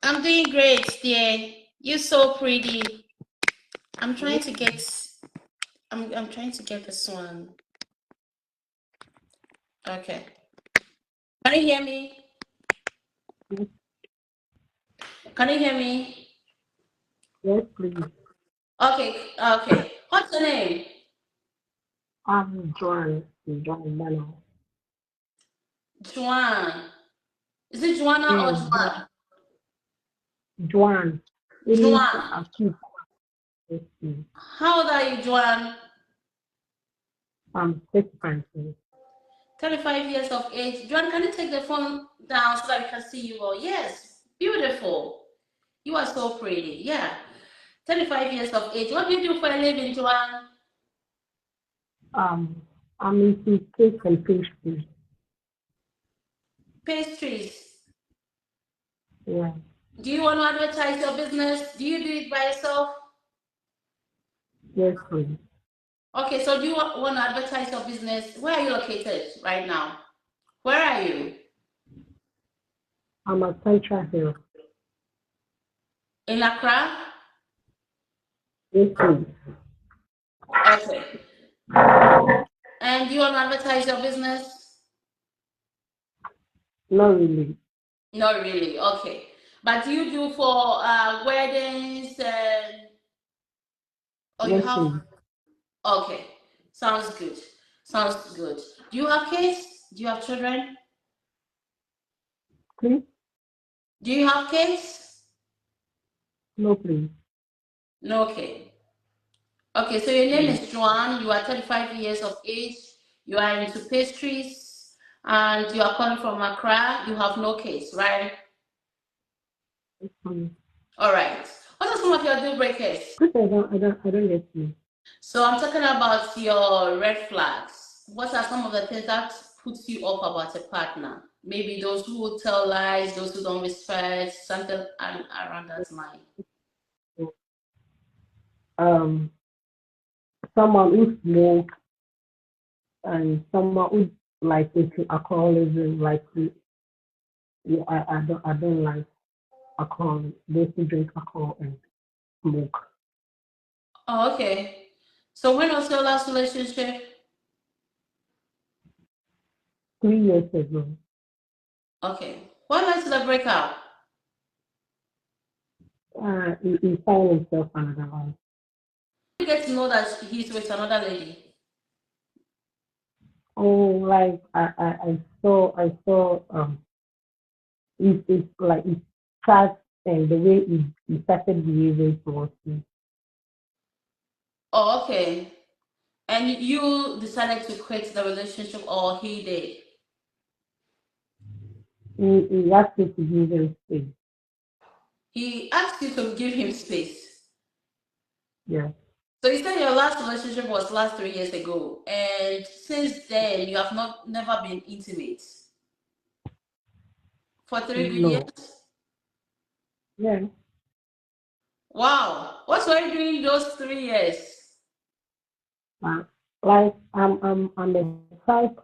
I'm doing great, dear. You're so pretty. I'm trying to get. I'm trying to get this one. Okay. Can you hear me? Can you hear me? Yes, please. Okay. Okay. What's your name? I'm Joan Mano. Juan. Is it Juana or Yes, Juan? Joan. It is Juan. a kid. Yes, please. How old are you, Juan? I'm 6 months. 35 years of age. Juan, can you take the phone down so that we can see you all? Yes. Beautiful. You are so pretty. Yeah. 35 years of age. What do you do for a living, Juan? Um, I'm into cake and pastry. Pastries. Yeah, Do you want to advertise your business? Do you do it by yourself? yes, please. Okay, so do you want to advertise your business? Where are you located right now? Where are you? I'm a Central Hill. In Accra? Yes, please. Okay. And do you want to advertise your business? Not really. Not really. Okay. But do you do for weddings and or you Yes, have please. okay. Sounds good. Sounds good. Do you have kids? Do you have children? Please? Do you have kids? No, please. No, okay. Okay, so your name Yes, is Joanne. You are 35 years of age. You are into pastries, and you are calling from Accra. You have no kids, right? yes, please. All right. What are some of your deal breakers? Please, I don't get you. So I'm talking about your red flags. What are some of the things that puts you off about a partner? Maybe those who tell lies, those who don't respect, something around that line. Um, Someone who smoke and someone who like into alcoholism, like yeah, I don't like alcohol. Those who drink alcohol and smoke. Oh, okay. So when was your last relationship? 3 years ago, Okay. What led to the breakup? he found himself another one. You get to know that he's with another lady. Oh, like I saw it's like it starts and the way he started behaving towards me. Oh, okay. And you decided to quit the relationship, or he did? He asked me to give him space. He asked you to give him space. Yeah. So you said your last relationship was last 3 years ago, and since then you have not never been intimate for 3 good years. No. Yeah. Wow, what were you doing those 3 years? Uh, like I'm a type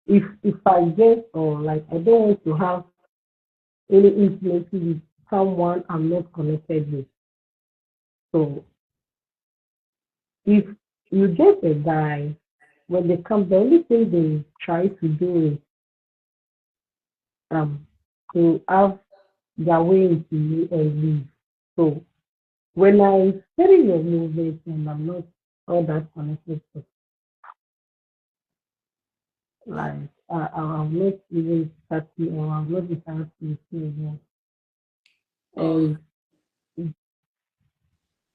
if I get or like I don't want to have any intimacy with someone I'm not connected with. So if you get a guy, when they come, the only thing they try to do is um to have their way into you and leave. So when I study your movement and I'm not all that connected to like I'm not even starting or I'm not decided to see again. Oh, And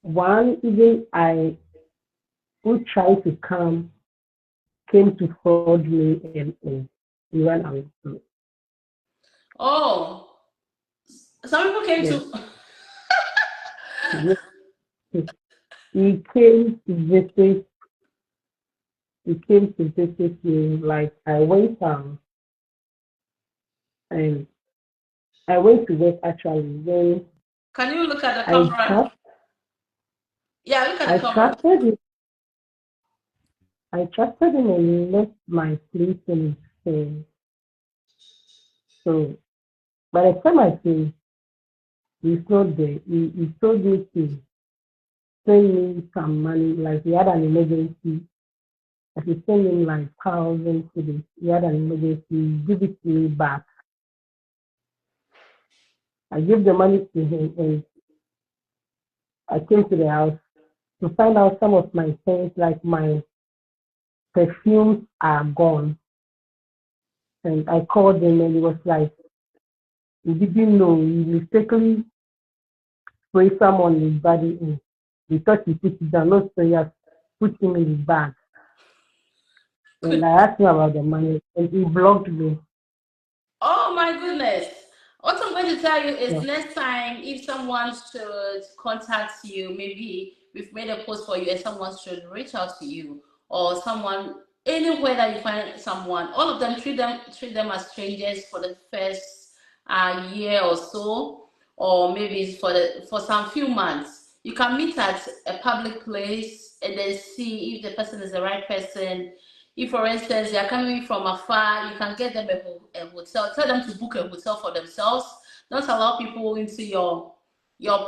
one even I who tried to come came to fraud me and he ran away. So, oh, some people came yes, to. yes. He came to visit. He came to visit me. Like I went and I went to work actually. When Can you look at the I camera? trust, Yeah, look at I the camera. trusted him. I trusted him and left my place in his hand. So By the time I came, he's not there. He told me to send me some money, like he had an emergency. I should send him like 1,000 cities. He had an emergency, give it to me back. I gave the money to him and I came to the house to find out some of my things, like my perfumes are gone. And I called him and he was like, he didn't know. He mistakenly sprayed some on his body and he thought he put it down, not so he has put him in his bag. And I asked him about the money and he blocked me. Oh my goodness. What I'm going to tell you is Yeah. next time, if someone should contact you, maybe we've made a post for you and someone should reach out to you, or someone anywhere that you find someone, all of them treat them as strangers for the first year or so, or maybe for some few months. You can meet at a public place and then see if the person is the right person. If, for instance, they are coming from afar, you can get them a hotel. Tell them to book a hotel for themselves. Don't allow people into your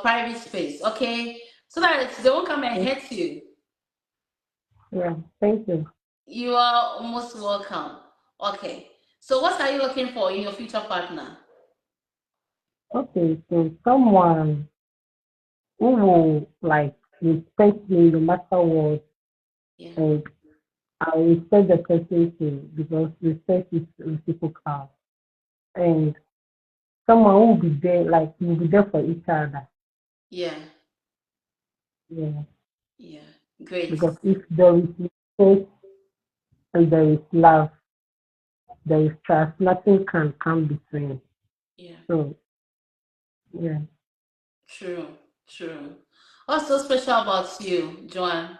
private space, okay? So that they won't come and hurt you. Yeah. Thank you. You are most welcome. Okay. So what are you looking for in your future partner? Okay, so someone who will like respect me no matter what, Yeah. and I respect the person too because respect is reciprocal. And someone who will be there, like we'll be there for each other. Yeah. Yeah. Yeah. Great. Because if there is respect and there is love, there is trust, nothing can come between. Yeah. So yeah. True. True. What's so special about you, Joanne?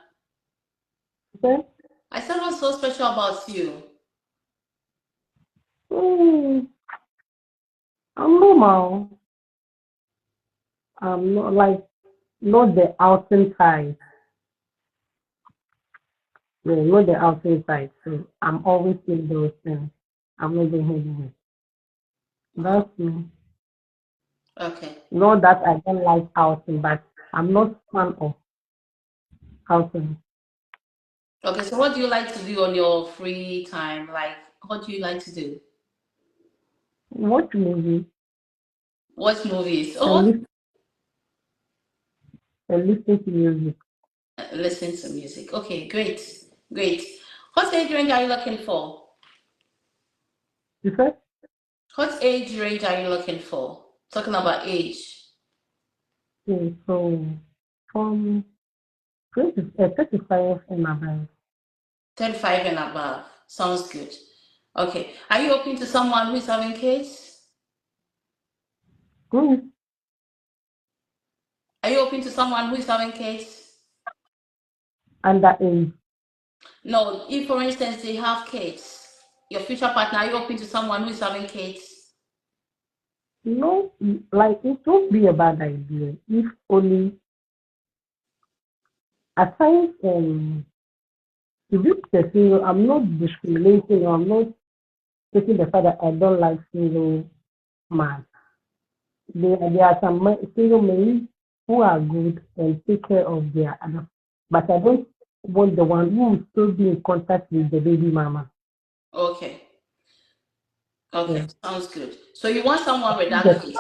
Okay. I said what's so special about you? Mm, I'm normal. I'm not like not the outing type. Yeah, not the outing type. So I'm always in those things. I'm not the heavyweight. Oh, That's me. okay. Not that I don't like outing, but I'm not fan of outing. Okay, so what do you like to do on your free time? Like, what do you like to do? Watch movie Watch movies. and Oh, listen to music. listen to music. Okay, great, great. What age range are you looking for? You said What age range are you looking for? Talking about age. okay, so from 35 and above. 35 and above. Sounds good. Okay. Are you open to someone who is having kids? Who is Are you open to someone who is having kids? underage? No, if for instance they have kids, your future partner, are you open to someone who is having kids? No, like it won't be a bad idea if only at times if it's a single, I'm not discriminating or I'm not taking the fact that I don't like single man. There are some single men who are good and take care of their other, but I don't want the one who will still be in contact with the baby mama. Okay. Yeah. Okay, sounds good. So you want someone with that The kid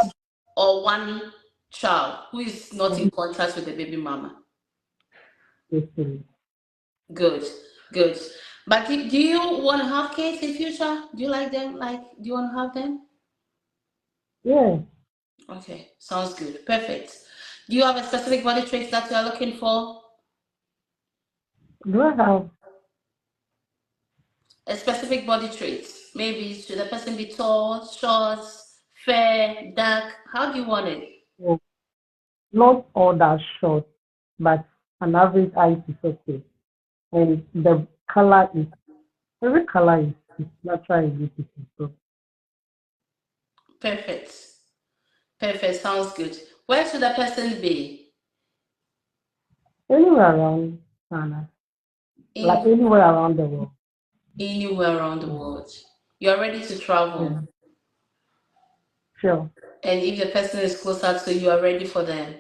or one child who is not in contact with the baby mama. person. Good, good. But do you want to have kids in future? Do you like them? Like, do you want to have them? Yeah. Okay, sounds good. Perfect. Do you have a specific body trait that you are looking for? Do I have A specific body trait? Maybe should the person be tall, short, fair, dark? How do you want it? well, not all that short, but an average height is okay. And the color is every color is naturally beautiful. So Perfect. Perfect. Sounds good. Where should the person be? anywhere around Ghana, like In anywhere around the world. anywhere around the Yeah. world. You're ready to travel. Yeah. Sure. And if the person is closer to you, are ready for them.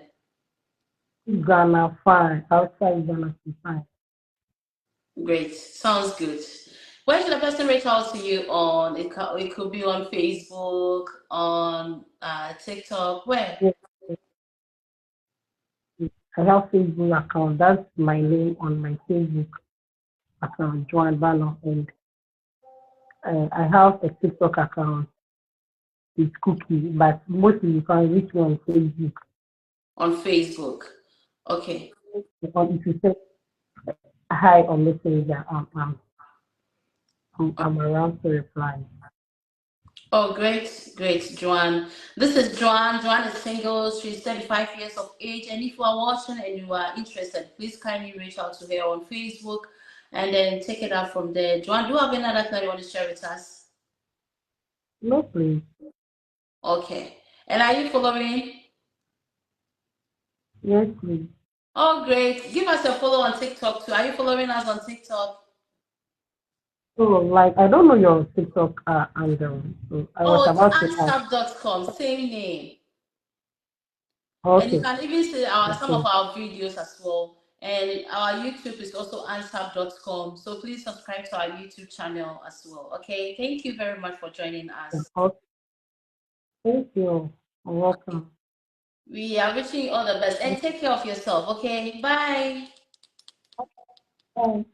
Ghana fine. Outside Ghana fine. Great. Sounds good. Where should the person reach out to you on? It could be on Facebook, on TikTok. Where? Yes, yes. I have Facebook account. That's my name on my Facebook account, Joan Banner, and I have a TikTok account. It's Cookie, but mostly you can reach me on Facebook. On Facebook. Okay. Or if you say hi on Messenger, I'm around to reply. Oh, great, great, Joanne. This is Joanne. Joanne is single. She's 35 years of age. And if you are watching and you are interested, please kindly reach out to her on Facebook and then take it out from there. Joanne, do you have another thing you want to share with us? No, please. Okay. And are you following? Yes, please. Oh, great. Give us a follow on TikTok too. Are you following us on TikTok? So, like, I don't know your TikTok handle. So I was Oh, it's about to ask. Anns-HubDotCom, same name. And you Okay. can even see some of Okay. our videos as well. And our YouTube is also Anns-HubDotCom. So please subscribe to our YouTube channel as well. Okay. Thank you very much for joining us. Okay. Thank you. You're welcome. We are wishing you all the best and take care of yourself. Okay. Bye. Bye.